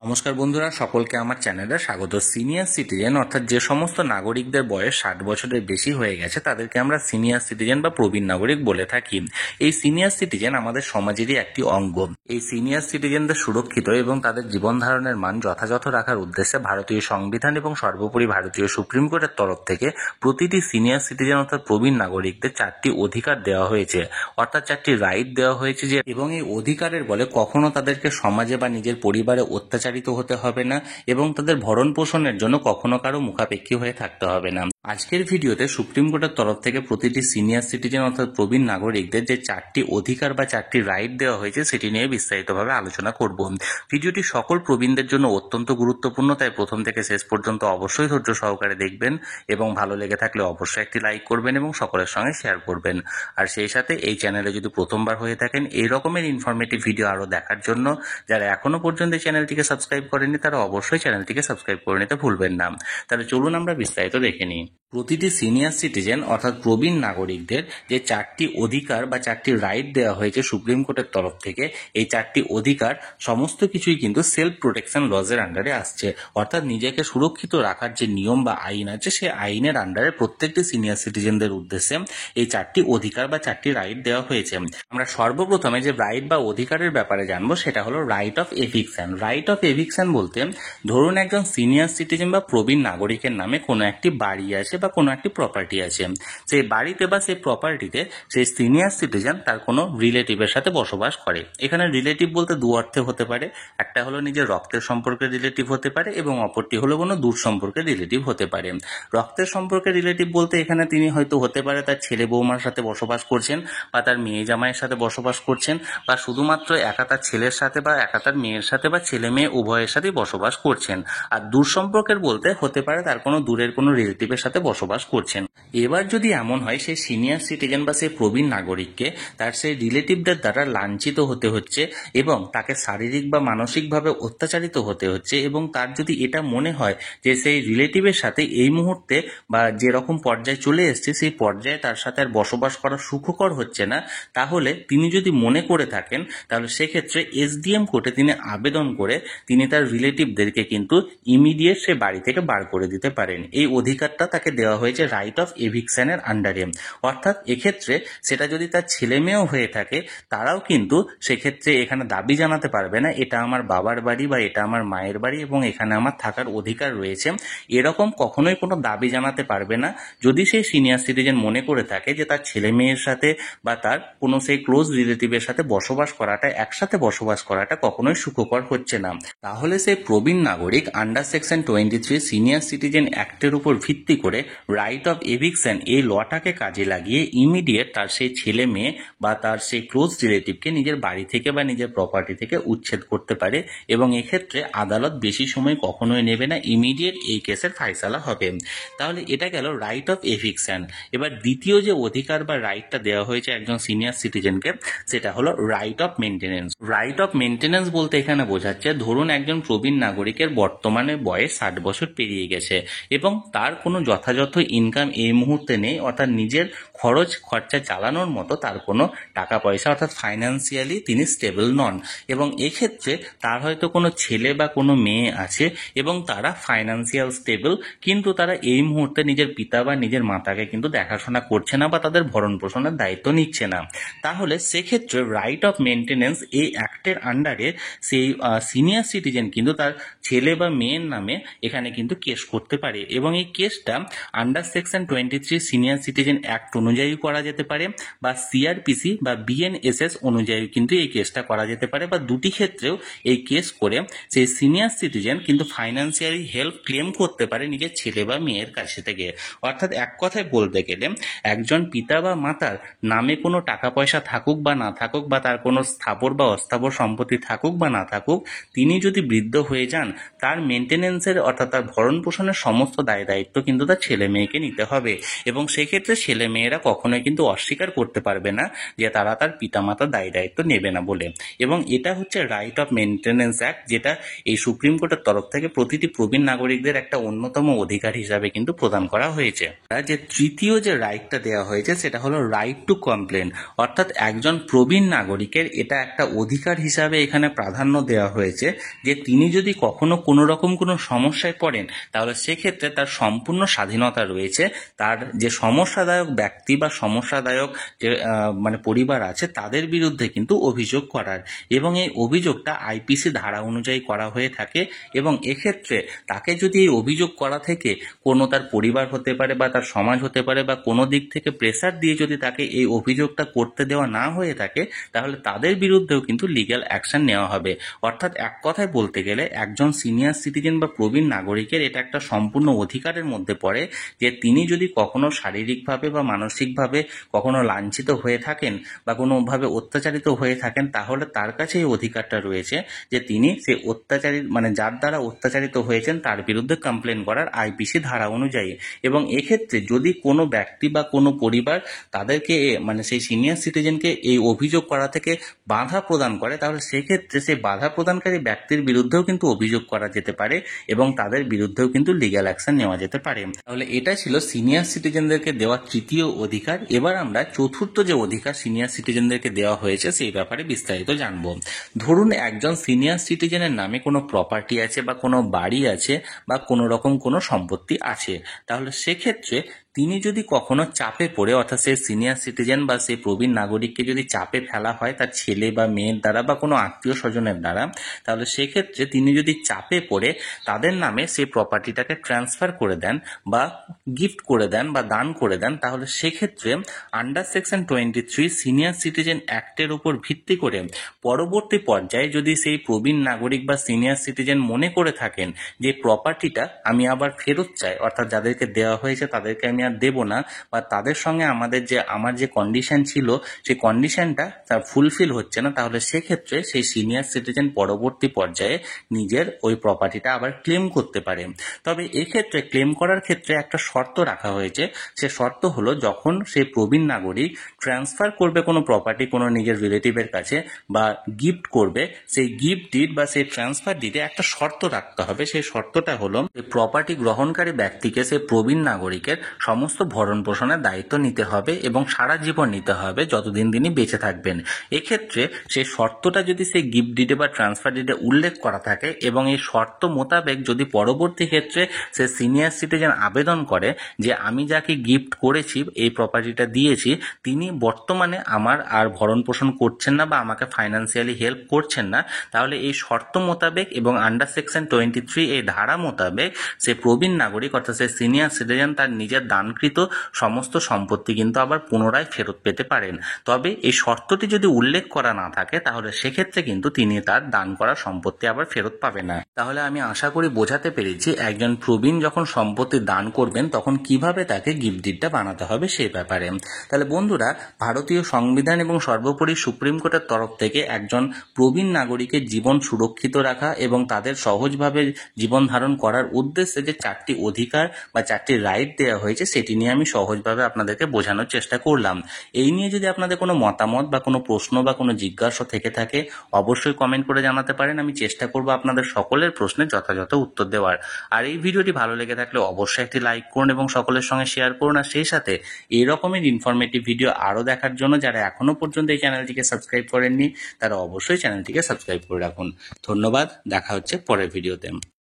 নমস্কার বন্ধুরা, সকলকে আমার চ্যানেলে স্বাগত। সিনিয়র সিটিজেন অর্থাৎ যে সমস্ত নাগরিকদের বয়স 60 বছরের বেশি হয়ে গেছে তাদেরকে আমরা সিনিয়র সিটিজেন বা প্রবীণ নাগরিক বলে থাকি। এই সিনিয়র সিটিজেন আমাদের সমাজেরই একটি অঙ্গ। এই সিনিয়র সিটিজেনদের সুরক্ষিত এবং তাদের জীবন ধারণের মান যথাযথ রাখার উদ্দেশ্যে ভারতীয় সংবিধান এবং সর্বোপরি ভারতীয় সুপ্রিম কোর্টের তরফ থেকে প্রতিটি সিনিয়র সিটিজেন অর্থাৎ প্রবীণ নাগরিকদের 4টি অধিকার দেওয়া হয়েছে, অর্থাৎ 4টি রাইট দেওয়া হয়েছে যে, এবং এই অধিকারের বলে কখনো তাদেরকে সমাজে বা নিজের পরিবারে অত্যাচারিত হতে হবে না এবং তাদের ভরণ পোষণের জন্য কখনো কারো মুখাপেক্ষী হয়ে থাকতে হবে না। আজকের ভিডিওতে সুপ্রিম কোর্টের তরফ থেকে প্রতিটি সিনিয়র সিটিজেন অর্থাৎ প্রবীণ নাগরিকদের যে 4টি অধিকার বা 4টি রাইট দেওয়া হয়েছে সেটি নিয়ে বিস্তারিতভাবে আলোচনা করব। ভিডিওটি সকল প্রবীণদের জন্য অত্যন্ত গুরুত্বপূর্ণ, তাই প্রথম থেকে শেষ পর্যন্ত অবশ্যই ধৈর্য সহকারে দেখবেন এবং ভালো লেগে থাকলে অবশ্যই একটি লাইক করবেন এবং সকলের সঙ্গে শেয়ার করবেন। আর সেই সাথে এই চ্যানেলে যদি প্রথমবার হয়ে থাকেন এই রকমের ইনফরমেটিভ ভিডিও আরও দেখার জন্য যারা এখনো পর্যন্ত এই চ্যানেলটিকে সাবস্ক্রাইব করেনি তারা অবশ্যই চ্যানেলটিকে সাবস্ক্রাইব করে নিতে ভুলবেন না। তাহলে চলুন আমরা বিস্তারিত দেখে নিই। প্রতিটি সিনিয়র সিটিজেন অর্থাৎ প্রবীণ নাগরিকদের যে 4টি অধিকার বা 4টি রাইট দেওয়া হয়েছে সুপ্রিম কোর্টের তরফ থেকে, এই 4টি অধিকার সমস্ত কিছুই কিন্তু সেলফ প্রোটেকশন লজের আন্ডারে আসছে, অর্থাৎ নিজেকে সুরক্ষিত রাখার যে নিয়ম বা আইন আছে সেই আইনের আন্ডারে প্রত্যেকটি সিনিয়র সিটিজেনদের উদ্দেশ্যে এই 4টি অধিকার বা 4টি রাইট দেওয়া হয়েছে। আমরা সর্বপ্রথমে যে রাইট বা অধিকারের ব্যাপারে জানবো সেটা হলো right of eviction. Right of eviction বলতে ধরুন একজন সিনিয়র সিটিজেন বা প্রবীণ নাগরিকের নামে কোনো একটি বাড়ি আছে বা কোনো একটি প্রপার্টি আছে। সেই বাড়িতে বা সেই প্রপার্টিতে সেই সিনিয়র সিটিজেন তার কোনো রিলেটিভের সাথে বসবাস করে। এখানে রিলেটিভ বলতে দু অর্থে হতে পারে, একটা হলো নিজের রক্তের সম্পর্কের রিলেটিভ হতে পারে এবং অপরটি হলো কোনো দূর সম্পর্কের রিলেটিভ হতে পারে। রক্তের সম্পর্কের রিলেটিভ বলতে এখানে তিনি হয়তো হতে পারে তার ছেলে বৌমার সাথে বসবাস করছেন বা তার মেয়ে জামাইয়ের সাথে বসবাস করছেন, বা শুধুমাত্র একা তার ছেলের সাথে বা একা তার মেয়ের সাথে বা ছেলে মেয়ে উভয়ের সাথেই বসবাস করছেন। আর দূর সম্পর্কের বলতে হতে পারে তার কোনো দূরের কোনো রিলেটিভের সাথে বসবাস করছেন। এবার যদি এমন হয় সেই সিনিয়র সিটিজেন বা সেই প্রবীণ নাগরিককে তার সেই রিলেটিভদের দ্বারা লাঞ্ছিত হতে হচ্ছে এবং তাকে শারীরিক বা মানসিকভাবে অত্যাচারিত হতে হচ্ছে, এবং তার যদি এটা মনে হয় যে সেই রিলেটিভের সাথে এই মুহূর্তে বা যেরকম পর্যায়ে চলে এসছে সেই পর্যায়ে তার সাথে আর বসবাস করা সুখকর হচ্ছে না, তাহলে তিনি যদি মনে করে থাকেন তাহলে সেক্ষেত্রে এসডিএম কোর্টে তিনি আবেদন করে তিনি তার রিলেটিভদেরকে কিন্তু ইমিডিয়েট সে বাড়ি থেকে বার করে দিতে পারেন। এই অধিকারটা তাকে দেওয়া হয়েছে রাইট অফ এভিকশনের আন্ডারে। অর্থাৎ এক্ষেত্রে সেটা যদি তার ছেলে মেয়েও হয়ে থাকে তারাও কিন্তু সেক্ষেত্রে এখানে দাবি জানাতে পারবে না এটা আমার বাবার বাড়ি বা এটা আমার মায়ের বাড়ি এবং এখানে আমার থাকার অধিকার রয়েছে, এরকম কখনোই কোনো দাবি জানাতে পারবে না যদি সেই সিনিয়র সিটিজেন মনে করে থাকে যে তার ছেলে মেয়ের সাথে বা তার কোনো সেই ক্লোজ রিলেটিভের সাথে বসবাস করাটা, একসাথে বসবাস করাটা কখনোই সুখকর হচ্ছে না। তাহলে সেই প্রবীণ নাগরিক আন্ডার সেকশন 23 সিনিয়র সিটিজেন অ্যাক্টের উপর ভিত্তি করে রাইট অফ এভিকশন এই লটাকে কাজে লাগিয়ে ইমিডিয়েট তার সেই ছেলে মেয়ে বা তার সেই ক্লোজ রিলেটিভকে নিজের বাড়ি থেকে বা নিজের প্রপার্টি থেকে উচ্ছেদ করতে পারে, এবং এক্ষেত্রে আদালত বেশি সময় কখনোই নেবে না, ইমিডিয়েট এই কেসের ফাইসালা হবে। তাহলে এটা গেল রাইট অফ এভিকশন। এবার দ্বিতীয় যে অধিকার বা রাইটটা দেওয়া হয়েছে একজন সিনিয়র সিটিজেনকে সেটা হলো right of maintenance. Right of maintenance বলতে এখানে বোঝাচ্ছে ধরুন একজন প্রবীণ নাগরিকের বর্তমানে বয়স 60 বছর পেরিয়ে গেছে এবং তার কোনো যথাযথ ইনকাম এই মুহূর্তে নেই, অর্থাৎ নিজের খরচ খরচা চালানোর মতো তার কোনো টাকা পয়সা অর্থাৎ ফাইন্যান্সিয়ালি তিনি স্টেবল নন, এবং এক্ষেত্রে তার হয়তো কোনো ছেলে বা কোনো মেয়ে আছে এবং তারা ফাইন্যান্সিয়াল স্টেবল, কিন্তু তারা এই মুহূর্তে নিজের পিতা বা নিজের মাতাকে কিন্তু দেখাশোনা করছে না বা তাদের ভরণ পোষণের দায়িত্ব নিচ্ছে না। তাহলে সেক্ষেত্রে রাইট অফ মেনটেনেন্স এই অ্যাক্টের আন্ডারে সেই সিনিয়র সিটিজেন কিন্তু তার ছেলে বা মেয়ের নামে এখানে কিন্তু কেস করতে পারে, এবং এই কেসটা under section 23 senior citizen act অনুযায়ী করা যেতে পারে বা সিআরপিসি বা বিএনএসএস অনুযায়ী কিন্তু এই কেসটা করা যেতে পারে, বা দুটি ক্ষেত্রেও এই কেস করে সেই সিনিয়র সিটিজেন কিন্তু ফাইন্যান্সিয়ালি হেল্প ক্লেম করতে পারে নিজের ছেলে বা মেয়ের কাছে থেকে। অর্থাৎ এক কথায় বলতে গেলে একজন পিতা বা মাতার নামে কোনো টাকা পয়সা থাকুক বা না থাকুক বা তার কোনো স্থাবর বা অস্থাবর সম্পত্তি থাকুক বা না থাকুক, তিনি যদি বৃদ্ধ হয়ে যান তার মেনটেনেন্সের অর্থাৎ তার ভরণ পোষণের সমস্ত দায় দায়িত্ব কিন্তু তার ছেলে মেয়েকে নিতে হবে, এবং সেক্ষেত্রে ছেলে মেয়েরা কখনোই কিন্তু অস্বীকার করতে পারবে না যে তারা তার পিতামাতার দায় দায়িত্ব নেবে না বলে। এবং এটা হচ্ছে রাইট অফ মেনটেনেন্স অ্যাক্ট, যেটা এই সুপ্রিম কোর্টের তরফ থেকে প্রতিটি প্রবীণ নাগরিকদের একটা অন্যতম অধিকার হিসাবে কিন্তু প্রদান করা হয়েছে। যে তৃতীয় যে রাইটটা দেওয়া হয়েছে সেটা হলো রাইট টু কমপ্লেন, অর্থাৎ একজন প্রবীণ নাগরিকের এটা একটা অধিকার হিসাবে এখানে প্রাধান্য দেওয়া হয়েছে যে তিনি যদি কখনো কোনো রকম কোনো সমস্যায় পড়েন তাহলে সেক্ষেত্রে তার সম্পূর্ণ স্বাধীনতা রয়েছে তার যে সমস্যাদায়ক ব্যক্তি বা সমস্যাদায়ক যে মানে পরিবার আছে তাদের বিরুদ্ধে কিন্তু অভিযোগ করার, এবং এই অভিযোগটা আইপিসি ধারা অনুযায়ী করা হয়ে থাকে। এবং এক্ষেত্রে তাকে যদি এই অভিযোগ করা থেকে কোনো তার পরিবার হতে পারে বা তার সমাজ হতে পারে বা কোনো দিক থেকে প্রেসার দিয়ে যদি তাকে এই অভিযোগটা করতে দেওয়া না হয়ে থাকে তাহলে তাদের বিরুদ্ধেও কিন্তু লিগ্যাল অ্যাকশন নেওয়া হবে। অর্থাৎ এক কথায় বলতে গেলে একজন সিনিয়র সিটিজেন বা প্রবীণ নাগরিকের এটা একটা সম্পূর্ণ অধিকারের মধ্যে পড়ে যে তিনি যদি কখনো শারীরিকভাবে বা মানসিকভাবে কখনো লাঞ্ছিত হয়ে থাকেন বা কোনোভাবে অত্যাচারিত হয়ে থাকেন তাহলে তার কাছে এই অধিকারটা রয়েছে যে তিনি সে অত্যাচারী মানে যার দ্বারা অত্যাচারিত হয়েছেন তার বিরুদ্ধে কমপ্লেন করার আইপিসি ধারা অনুযায়ী। এবং এক্ষেত্রে যদি কোনো ব্যক্তি বা কোনো পরিবার তাদেরকে মানে সেই সিনিয়র সিটিজেনকে এই অভিযোগ করা থেকে বাধা প্রদান করে তাহলে সেক্ষেত্রে সেই বাধা প্রদানকারী ব্যক্তির বিরুদ্ধেও কিন্তু অভিযোগ করা যেতে পারে এবং তাদের বিরুদ্ধেও কিন্তু লিগ্যাল অ্যাকশন নেওয়া যেতে পারে। তাহলে এটা ছিল সিনিয়র সিটিজেনদেরকে দেওয়া তৃতীয় অধিকার। এবার আমরা চতুর্থ যে অধিকার সিনিয়র সিটিজেনদেরকে দেওয়া হয়েছে সেই ব্যাপারে বিস্তারিত জানবো। ধরুন একজন সিনিয়র সিটিজেনের নামে কোনো প্রপার্টি আছে বা কোনো বাড়ি আছে বা কোনো রকম কোনো সম্পত্তি আছে, তাহলে সেক্ষেত্রে তিনি যদি কখনো চাপে পড়ে অর্থাৎ সেই সিনিয়র সিটিজেন বা সেই প্রবীণ নাগরিককে যদি চাপে ফেলা হয় তার ছেলে বা মেয়ের দ্বারা বা কোনো আত্মীয় স্বজনের দ্বারা, তাহলে সেক্ষেত্রে তিনি যদি চাপে পড়ে তাদের নামে সেই প্রপার্টিটাকে ট্রান্সফার করে দেন বা গিফট করে দেন বা দান করে দেন, তাহলে সেক্ষেত্রে আন্ডার সেকশন 23 সিনিয়র সিটিজেন অ্যাক্টের উপর ভিত্তি করে পরবর্তী পর্যায়ে যদি সেই প্রবীণ নাগরিক বা সিনিয়র সিটিজেন মনে করে থাকেন যে প্রপার্টিটা আমি আবার ফেরত চাই, অর্থাৎ যাদেরকে দেওয়া হয়েছে তাদেরকে আমি আর দেবো না বা তাদের সঙ্গে আমার যে কন্ডিশন ছিল সেই কন্ডিশনটা ফুলফিল হচ্ছে না, তাহলে সেক্ষেত্রে সেই সিনিয়র সিটিজেন পরবর্তী পর্যায়ে নিজের ওই প্রপার্টিটা আবার ক্লেম করতে পারে। তবে এক্ষেত্রে ক্লেম করার ক্ষেত্রে একটা শর্ত রাখা হয়েছে, সে শর্ত হলো যখন সেই প্রবীণ নাগরিক ট্রান্সফার করবে কোনো প্রপার্টি কোনো নিজের রিলেটিভের কাছে বা গিফট করবে, সেই গিফট ডিড বা সেই ট্রান্সফার ডিডে একটা শর্ত রাখতে হবে। সেই শর্তটা হলো প্রপার্টি গ্রহণকারী ব্যক্তিকে সেই প্রবীণ নাগরিকের সমস্ত ভরণ পোষণের দায়িত্ব নিতে হবে এবং সারা জীবন নিতে হবে যতদিন তিনি বেঁচে থাকবেন। এক্ষেত্রে সেই শর্তটা যদি সেই গিফট ডিডে বা ট্রান্সফার ডিডে উল্লেখ করা থাকে এবং এই শর্ত মোতাবেক যদি পরবর্তী ক্ষেত্রে সে সিনিয়র সিটিজেন আবেদন করে যে আমি যাকে গিফট করেছি এই প্রপার্টিটা দিয়েছি তিনি বর্তমানে আমার আর ভরণ পোষণ করছেন না বা আমাকে ফাইন্যান্সিয়ালি হেল্প করছেন না, তাহলে এই শর্ত মোতাবেক এবং আন্ডার সেকশন 23 এই ধারা মোতাবেক সে প্রবীণ নাগরিক অর্থাৎ সে সিনিয়র সিটিজেন তার নিজের দানকৃত সমস্ত সম্পত্তি কিন্তু আবার পুনরায় ফেরত পেতে পারেন। তবে এই শর্তটি যদি উল্লেখ করা না থাকে তাহলে সেক্ষেত্রে কিন্তু তিনি তার দান করা সম্পত্তি আবার ফেরত পাবে না। তাহলে আমি আশা করি বোঝাতে পেরেছি একজন প্রবীণ যখন সম্পত্তি দান করবেন তখন কিভাবে তাকে গিফট ডিডটা বানাতে হবে সেই ব্যাপারে। তাহলে বন্ধুরা, ভারতীয় সংবিধান এবং সর্বোপরি সুপ্রিম কোর্টের তরফ থেকে একজন প্রবীণ নাগরিকের জীবন সুরক্ষিত রাখা এবং তাদের সহজভাবে জীবন ধারণ করার উদ্দেশ্যে যে 4টি অধিকার বা 4টি রাইট দেওয়া হয়েছে সেটি নিয়ে আমি সহজভাবে আপনাদেরকে বোঝানোর চেষ্টা করলাম। এই নিয়ে যদি আপনাদের কোনো মতামত বা কোনো প্রশ্ন বা কোনো জিজ্ঞাসা থেকে থাকে অবশ্যই কমেন্ট করে জানাতে পারেন। আমি চেষ্টা করব আপনাদের সকলের প্রশ্নের যথাযথ উত্তর দেওয়ার। আর এই ভিডিওটি ভালো লেগে থাকলে অবশ্যই একটি লাইক করুন এবং সকলের সঙ্গে শেয়ার করুন। আর সেই সাথে এই রকমের ইনফরমেটিভ ভিডিও আরও দেখার জন্য যারা এখনো পর্যন্ত এই চ্যানেলটিকে সাবস্ক্রাইব করেননি তারা অবশ্যই চ্যানেলটিকে সাবস্ক্রাইব করে রাখুন। ধন্যবাদ, দেখা হচ্ছে পরের ভিডিওতে।